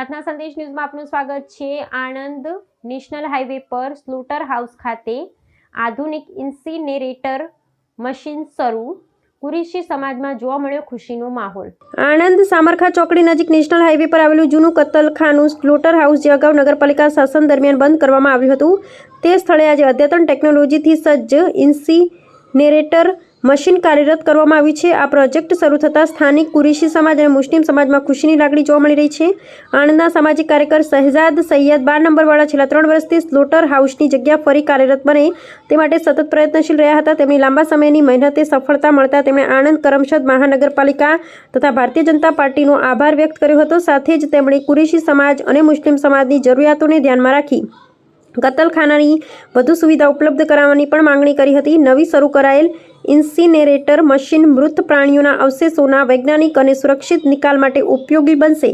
પ્રાર્થના સંદેશ ન્યૂઝમાં આપનું સ્વાગત છે। આણંદ નેશનલ હાઈવે પર સ્લોટર હાઉસ ખાતે આધુનિક ઇન્સિનેરેટર મશીન શરૂ। કુરેશી સમાજમાં જોવા મળ્યો ખુશીનો માહોલ। આણંદ સામરખા ચોકડી નજીક નેશનલ હાઈવે પર આવેલું જૂનું કતલખાનું સ્લોટર હાઉસ જે અગાઉ નગરપાલિકા શાસન દરમિયાન બંધ કરવામાં આવ્યું હતું, તે સ્થળે આજે અદ્યતન ટેકનોલોજીથી સજ્જ ઇન્સિનેરેટર મશીન કાર્યરત કરવામાં આવ્યું છે। આ પ્રોજેક્ટ શરૂ થતાં સ્થાનિક કુરેશી સમાજ અને મુસ્લિમ સમાજમાં ખુશીની લાગણી જોવા મળી રહી છે। આણંદના સામાજિક કાર્યકર શહેજાદ સૈયદ 12 નંબરવાળા છેલ્લા 3 વર્ષથી સ્લોટર હાઉસની જગ્યા ફરી કાર્યરત બને તે માટે સતત પ્રયત્નશીલ રહ્યા હતા। તેમની લાંબા સમયની મહેનતે સફળતા મળતા તેમણે આણંદ કરમસદ મહાનગરપાલિકા તથા ભારતીય જનતા પાર્ટીનો આભાર વ્યક્ત કર્યો હતો। સાથે જ તેમણે કુરેશી સમાજ અને મુસ્લિમ સમાજની જરૂરિયાતોને ધ્યાનમાં રાખી કતલખાનાની વધુ સુવિધા ઉપલબ્ધ કરાવવાની પણ માંગણી કરી હતી। નવી શરૂ કરાયેલ ઇન્સિનેરેટર મશીન મૃત પ્રાણીઓના અવશેષોના વૈજ્ઞાનિક અને સુરક્ષિત નિકાલ માટે ઉપયોગી બનશે।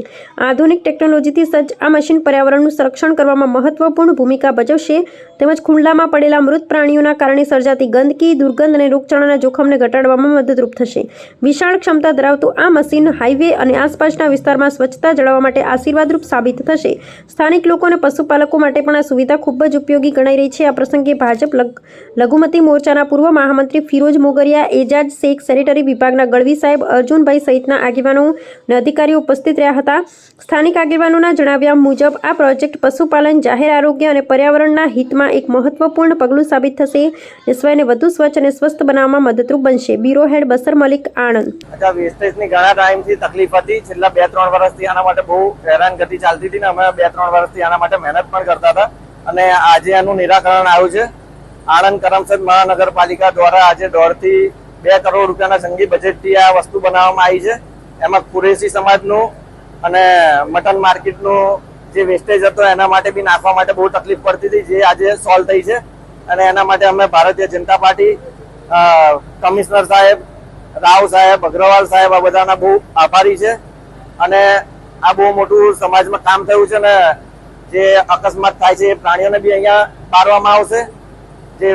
આધુનિક ટેકનોલોજીથી સજ્જ આ મશીન પર્યાવરણનું સંરક્ષણ કરવામાં મહત્વપૂર્ણ ભૂમિકા ભજવશે તેમજ ખુલ્લામાં પડેલા મૃત પ્રાણીઓના કારણે સર્જાતી ગંદકી, દુર્ગંધ અને રોગચાળાના જોખમને ઘટાડવામાં મદદરૂપ થશે। વિશાળ ક્ષમતા ધરાવતું આ મશીન હાઈવે અને આસપાસના વિસ્તારમાં સ્વચ્છતા જાળવવા માટે આશીર્વાદરૂપ સાબિત થશે। સ્થાનિક લોકો અને પશુપાલકો માટે પણ આ સુવિધા ખૂબ જ ઉપયોગી ગણાઈ રહી છે। આ પ્રસંગે ભાજપ લઘુમતી મોરચાના પૂર્વ મહામંત્રી ફિરોજ મોગરિયા, એજાજ શેખ, સેનેટરી વિભાગના ગળવી સાહેબ, અર્જુનભાઈ સહિતના આગેવાનો અને અધિકારીઓ ઉપસ્થિત રહ્યા હતા। સ્થાનિક આગેવાનોના જણાવ્યા મુજબ આ પ્રોજેક્ટ પશુપાલન, જાહેર આરોગ્ય અને પર્યાવરણના હિતમાં એક મહત્વપૂર્ણ પગલું સાબિત થશે અને સ્વયંને વધુ સ્વચ્છ અને સ્વસ્થ બનાવવામાં મદદરૂપ બનશે। બ્યુરો હેડ બસર મલિક, આણંદ। વેસ્ટેજની ઘણા ટાઈમથી તકલીફ હતી। છેલ્લા 2-3 વર્ષથી આના માટે બહુ હેરાનગતિ ચાલતી હતી ને અમે 2-3 વર્ષથી આના માટે મહેનત પણ કરતા હતા અને આજે આનું નિરાકરણ આવ્યું છે। આણંદ કરમસદ મહાનગરપાલિકા દ્વારા આજે 1.5 થી 2 કરોડ રૂપિયાના સંઘી બજેટથી આ વસ્તુ બનાવવામાં આવી છે। એમાં કુરેશી સમાજનું અને મટન માર્કેટનું જે વેસ્ટેજ હતો એના માટે બી નાખવા માટે બહુ તકલીફ પડતી હતી, જે આજે સોલ્વ થઈ છે અને એના માટે અમે ભારતીય જનતા પાર્ટી, કમિશનર સાહેબ, રાવ સાહેબ, અગ્રવાલ સાહેબ આ બધાના બહુ આભારી છે અને આ બહુ મોટું સમાજમાં કામ થયું છે ને જે અકસ્માત થાય છે એ પ્રાણીઓને બી અહીંયા બારવામાં આવશે। જે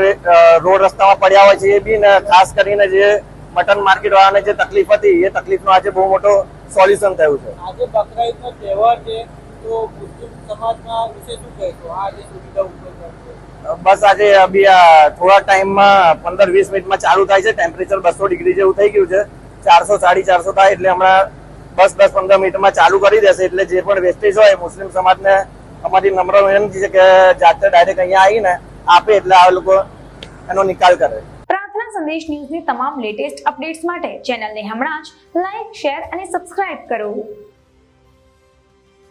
રોડ રસ્તામાં પડ્યા હોય છે એ બી ને ખાસ કરીને જે મટન માર્કેટ વાળાને જે તકલીફ હતી એ તકલીફનો આજે બહુ મોટો સોલ્યુશન થયું છે। આજે બકરાઈદનો તહેવાર છે તો મુસ્લિમ સમાજના વિશે શું કહેશો? આ જે સુવિધા ઉપલબ્ધ છે બસ આજે અભી થોડા ટાઈમમાં 15-20 મિનિટમાં ચાલુ થાય છે। ટેમ્પરેચર 200 ડિગ્રી જેવું થઈ ગયું છે, 400-450 થાય એટલે હમણાં બસ 10-15 મિનિટમાં ચાલુ કરી દેશે। એટલે જે પણ વેસ્ટેજ હોય મુસ્લિમ સમાજને અમારી નમ્ર વિનંતી છે કે જાતે ડાયરેક્ટ અહીંયા આવીને આપે એટલે આ લોકો એનો નિકાલ કરે। પ્રાર્થના સંદેશ ન્યૂઝની તમામ લેટેસ્ટ અપડેટ્સ માટે ચેનલને હમણાં જ લાઈક, શેર અને સબસ્ક્રાઇબ કરો।